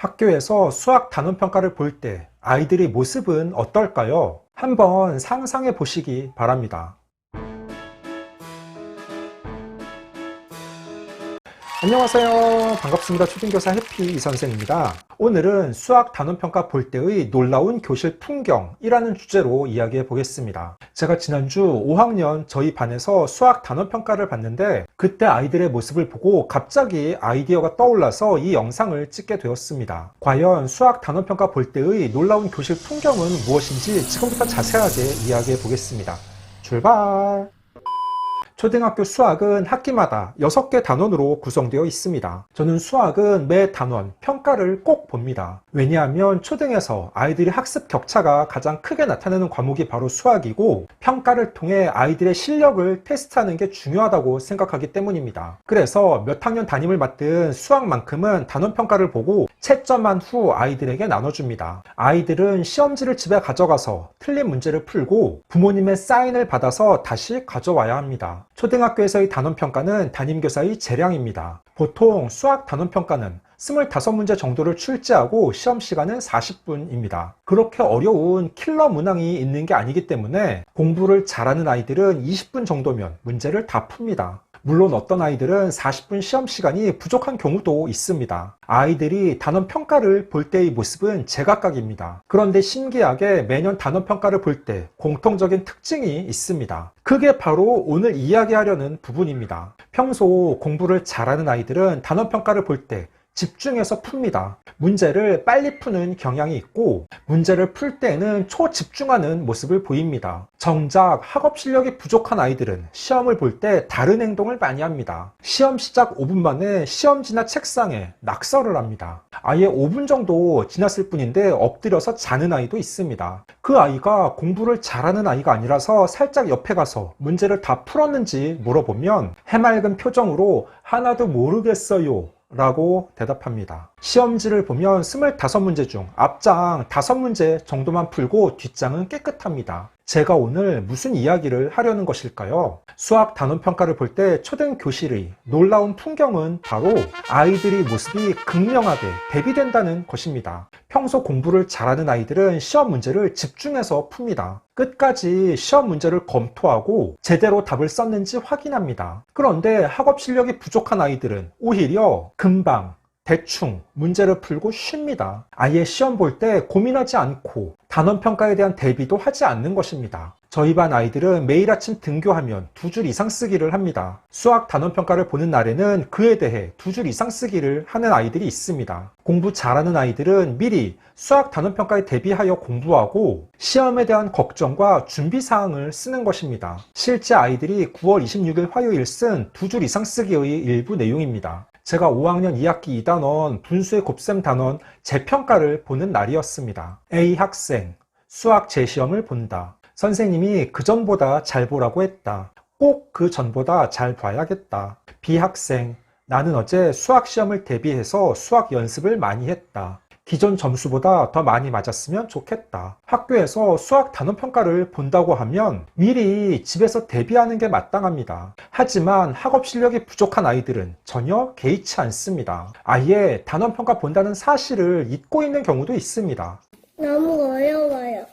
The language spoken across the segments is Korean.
학교에서 수학 단원 평가를 볼 때 아이들의 모습은 어떨까요? 한번 상상해 보시기 바랍니다. 안녕하세요. 반갑습니다. 초등교사 해피 이선생입니다. 오늘은 수학 단원평가 볼 때의 놀라운 교실 풍경이라는 주제로 이야기해 보겠습니다. 제가 지난주 5학년 저희 반에서 수학 단원평가를 봤는데 그때 아이들의 모습을 보고 갑자기 아이디어가 떠올라서 이 영상을 찍게 되었습니다. 과연 수학 단원평가 볼 때의 놀라운 교실 풍경은 무엇인지 지금부터 자세하게 이야기해 보겠습니다. 출발! 초등학교 수학은 학기마다 6개 단원으로 구성되어 있습니다. 저는 수학은 매 단원 평가를 꼭 봅니다. 왜냐하면 초등에서 아이들이 학습 격차가 가장 크게 나타나는 과목이 바로 수학이고 평가를 통해 아이들의 실력을 테스트하는 게 중요하다고 생각하기 때문입니다. 그래서 몇 학년 담임을 맡은 수학만큼은 단원 평가를 보고 채점한 후 아이들에게 나눠줍니다. 아이들은 시험지를 집에 가져가서 틀린 문제를 풀고 부모님의 사인을 받아서 다시 가져와야 합니다. 초등학교에서의 단원평가는 담임교사의 재량입니다. 보통 수학 단원평가는 25문제 정도를 출제하고 시험 시간은 40분입니다. 그렇게 어려운 킬러 문항이 있는 게 아니기 때문에 공부를 잘하는 아이들은 20분 정도면 문제를 다 풉니다. 물론 어떤 아이들은 40분 시험 시간이 부족한 경우도 있습니다. 아이들이 단원 평가를 볼 때의 모습은 제각각입니다. 그런데 신기하게 매년 단원 평가를 볼 때 공통적인 특징이 있습니다. 그게 바로 오늘 이야기하려는 부분입니다. 평소 공부를 잘하는 아이들은 단원 평가를 볼 때 집중해서 풉니다. 문제를 빨리 푸는 경향이 있고 문제를 풀 때에는 초집중하는 모습을 보입니다. 정작 학업 실력이 부족한 아이들은 시험을 볼 때 다른 행동을 많이 합니다. 시험 시작 5분 만에 시험지나 책상에 낙서를 합니다. 아예 5분 정도 지났을 뿐인데 엎드려서 자는 아이도 있습니다. 그 아이가 공부를 잘하는 아이가 아니라서 살짝 옆에 가서 문제를 다 풀었는지 물어보면 해맑은 표정으로 하나도 모르겠어요 라고 대답합니다. 시험지를 보면 25문제 중 앞장 5문제 정도만 풀고 뒷장은 깨끗합니다. 제가 오늘 무슨 이야기를 하려는 것일까요? 수학 단원평가를 볼 때 초등 교실의 놀라운 풍경은 바로 아이들의 모습이 극명하게 대비된다는 것입니다. 평소 공부를 잘하는 아이들은 시험 문제를 집중해서 풉니다. 끝까지 시험 문제를 검토하고 제대로 답을 썼는지 확인합니다. 그런데 학업 실력이 부족한 아이들은 오히려 금방 대충 문제를 풀고 쉽니다. 아예 시험 볼 때 고민하지 않고 단원평가에 대한 대비도 하지 않는 것입니다. 저희 반 아이들은 매일 아침 등교하면 2줄 이상 쓰기를 합니다. 수학 단원평가를 보는 날에는 그에 대해 2줄 이상 쓰기를 하는 아이들이 있습니다. 공부 잘하는 아이들은 미리 수학 단원평가에 대비하여 공부하고 시험에 대한 걱정과 준비사항을 쓰는 것입니다. 실제 아이들이 9월 26일 화요일 쓴 2줄 이상 쓰기의 일부 내용입니다. 제가 5학년 2학기 2단원 분수의 곱셈 단원 재평가를 보는 날이었습니다. A 학생, 수학 재시험을 본다. 선생님이 그전보다 잘 보라고 했다. 꼭 그 전보다 잘 봐야겠다. B 학생, 나는 어제 수학 시험을 대비해서 수학 연습을 많이 했다. 기존 점수보다 더 많이 맞았으면 좋겠다. 학교에서 수학 단원평가를 본다고 하면 미리 집에서 대비하는 게 마땅합니다. 하지만 학업 실력이 부족한 아이들은 전혀 개의치 않습니다. 아예 단원평가 본다는 사실을 잊고 있는 경우도 있습니다. 너무 어려워요.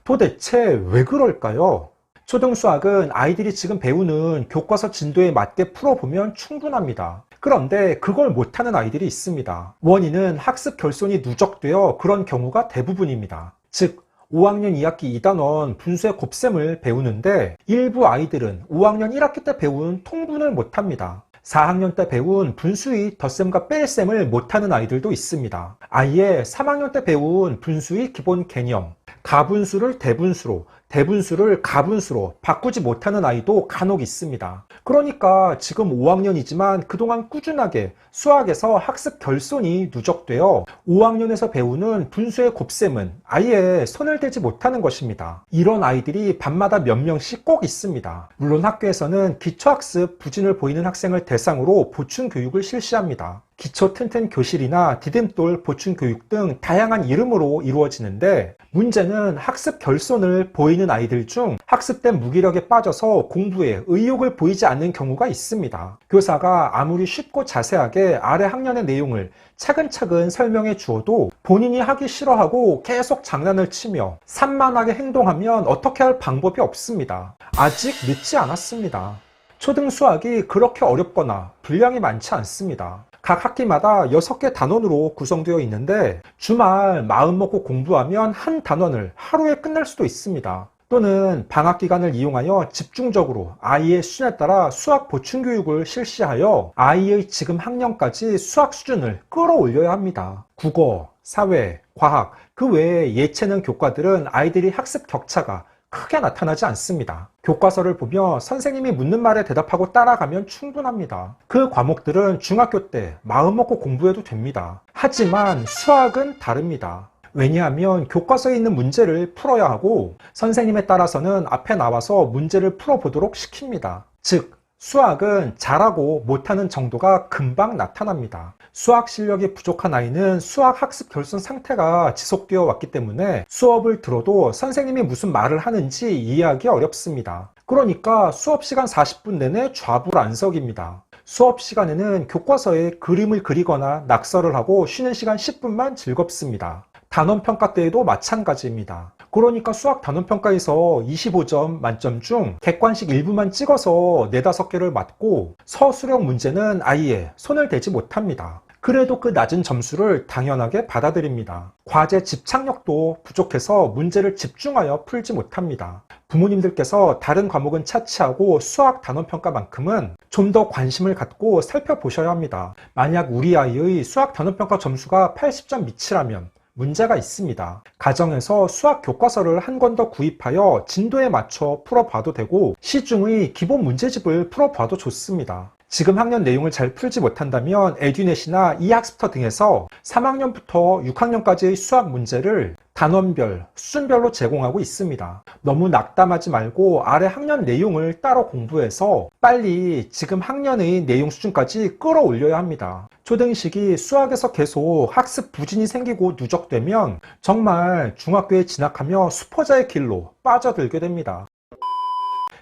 도대체 왜 그럴까요? 초등수학은 아이들이 지금 배우는 교과서 진도에 맞게 풀어보면 충분합니다. 그런데 그걸 못하는 아이들이 있습니다. 원인은 학습 결손이 누적되어 그런 경우가 대부분입니다. 즉 5학년 2학기 2단원 분수의 곱셈을 배우는데 일부 아이들은 5학년 1학기 때 배운 통분을 못합니다. 4학년 때 배운 분수의 덧셈과 뺄셈을 못하는 아이들도 있습니다. 아예 3학년 때 배운 분수의 기본 개념, 가분수를 대분수로, 대분수를 가분수로 바꾸지 못하는 아이도 간혹 있습니다. 그러니까 지금 5학년이지만 그동안 꾸준하게 수학에서 학습 결손이 누적되어 5학년에서 배우는 분수의 곱셈은 아예 손을 대지 못하는 것입니다. 이런 아이들이 반마다 몇 명씩 꼭 있습니다. 물론 학교에서는 기초학습 부진을 보이는 학생을 대상으로 보충교육을 실시합니다. 기초 튼튼 교실이나 디딤돌 보충교육 등 다양한 이름으로 이루어지는데 문제는 학습 결손을 보이는 보이는 아이들 중 학습된 무기력에 빠져서 공부에 의욕을 보이지 않는 경우가 있습니다. 교사가 아무리 쉽고 자세하게 아래 학년의 내용을 차근차근 설명해 주어도 본인이 하기 싫어하고 계속 장난을 치며 산만하게 행동하면 어떻게 할 방법이 없습니다. 아직 늦지 않았습니다. 초등 수학이 그렇게 어렵거나 분량이 많지 않습니다. 각 학기마다 6개 단원으로 구성되어 있는데 주말 마음 먹고 공부하면 한 단원을 하루에 끝낼 수도 있습니다. 또는 방학 기간을 이용하여 집중적으로 아이의 수준에 따라 수학 보충 교육을 실시하여 아이의 지금 학년까지 수학 수준을 끌어올려야 합니다. 국어, 사회, 과학, 그 외에 예체능 교과들은 아이들이 학습 격차가 크게 나타나지 않습니다. 교과서를 보며 선생님이 묻는 말에 대답하고 따라가면 충분합니다. 그 과목들은 중학교 때 마음 먹고 공부해도 됩니다. 하지만 수학은 다릅니다. 왜냐하면 교과서에 있는 문제를 풀어야 하고 선생님에 따라서는 앞에 나와서 문제를 풀어보도록 시킵니다. 즉, 수학은 잘하고 못하는 정도가 금방 나타납니다. 수학 실력이 부족한 아이는 수학 학습 결손 상태가 지속되어 왔기 때문에 수업을 들어도 선생님이 무슨 말을 하는지 이해하기 어렵습니다. 그러니까 수업 시간 40분 내내 좌불안석입니다. 수업 시간에는 교과서에 그림을 그리거나 낙서를 하고 쉬는 시간 10분만 즐겁습니다. 단원평가 때에도 마찬가지입니다. 그러니까 수학 단원평가에서 25점 만점 중 객관식 일부만 찍어서 4, 5개를 맞고 서술형 문제는 아예 손을 대지 못합니다. 그래도 그 낮은 점수를 당연하게 받아들입니다. 과제 집착력도 부족해서 문제를 집중하여 풀지 못합니다. 부모님들께서 다른 과목은 차치하고 수학 단원평가만큼은 좀 더 관심을 갖고 살펴보셔야 합니다. 만약 우리 아이의 수학 단원평가 점수가 80점 미치라면 문제가 있습니다. 가정에서 수학 교과서를 한 권 더 구입하여 진도에 맞춰 풀어봐도 되고 시중의 기본 문제집을 풀어봐도 좋습니다. 지금 학년 내용을 잘 풀지 못한다면 에듀넷이나 이학습터 등에서 3학년부터 6학년까지의 수학 문제를 단원별, 수준별로 제공하고 있습니다. 너무 낙담하지 말고 아래 학년 내용을 따로 공부해서 빨리 지금 학년의 내용 수준까지 끌어올려야 합니다. 초등 시기 수학에서 계속 학습 부진이 생기고 누적되면 정말 중학교에 진학하며 수포자의 길로 빠져들게 됩니다.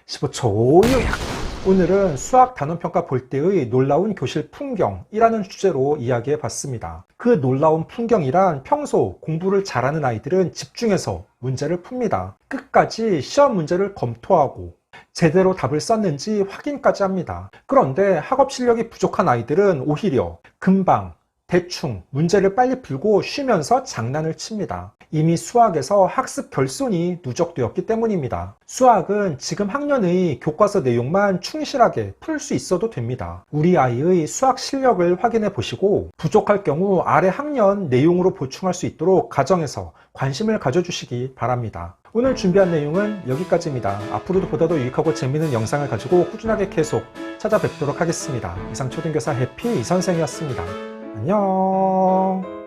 15초 요약! 오늘은 수학 단원평가 볼 때의 놀라운 교실 풍경이라는 주제로 이야기해 봤습니다. 그 놀라운 풍경이란 평소 공부를 잘하는 아이들은 집중해서 문제를 풉니다. 끝까지 시험 문제를 검토하고 제대로 답을 썼는지 확인까지 합니다. 그런데 학업 실력이 부족한 아이들은 오히려 금방 대충 문제를 빨리 풀고 쉬면서 장난을 칩니다. 이미 수학에서 학습 결손이 누적되었기 때문입니다. 수학은 지금 학년의 교과서 내용만 충실하게 풀 수 있어도 됩니다. 우리 아이의 수학 실력을 확인해 보시고 부족할 경우 아래 학년 내용으로 보충할 수 있도록 가정에서 관심을 가져주시기 바랍니다. 오늘 준비한 내용은 여기까지입니다. 앞으로도 보다 더 유익하고 재미있는 영상을 가지고 꾸준하게 계속 찾아뵙도록 하겠습니다. 이상 초등교사 해피 이선생이었습니다. 안녕.